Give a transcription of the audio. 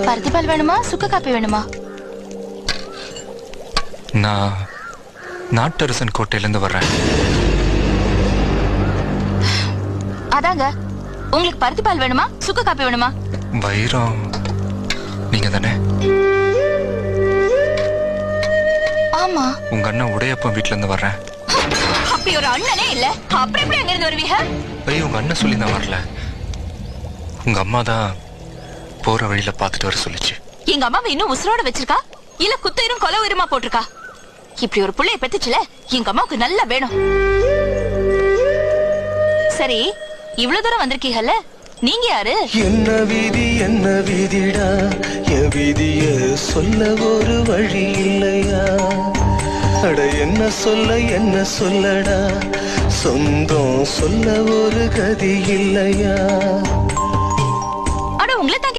பருத்திப்பால் வேணுமா சுக்கு காப்பி வேணுமா? நான் நாட்டரசன் கோட்டையிலிருந்து வர்றேன். அதாங்க, உங்களுக்கு பருத்திப்பால் வேணுமா சுக்கு காப்பி வேணுமா? வைரம் நீங்க தானே? ஆமா. உங்க அண்ணன் உடையப்பன் வீட்டுல இருந்து வர்றேன். அப்படி ஒரு அண்ணனே இல்ல, அப்புறம் எப்படி அங்க இருந்து வருவீங்க? ஐயோ, உங்க அண்ணன் சொல்லி தான் வரல. உங்க அம்மா தான் போற வழியில பாத்துட்டு வர சொல்லிச்சு. எங்க அம்மாவை இன்னும் உசுரோட வச்சிருக்கா இல்ல குத்தயிரும் கொலை உயிரமா போட்டிருக்கா? இப்படி ஒரு புள்ளைய பெத்துச்சுல, எங்க அம்மாவுக்கு நல்லா வேணும். சரி, இவ்வளவு தூரம் வந்திருக்கீங்கல்ல, நீங்க யாரு? என்ன விதிடா, என் விதிய சொல்ல ஒரு வழி இல்லையா? அட என்ன சொல்லடா, சொந்தம் சொல்ல ஒரு கதி இல்லையா?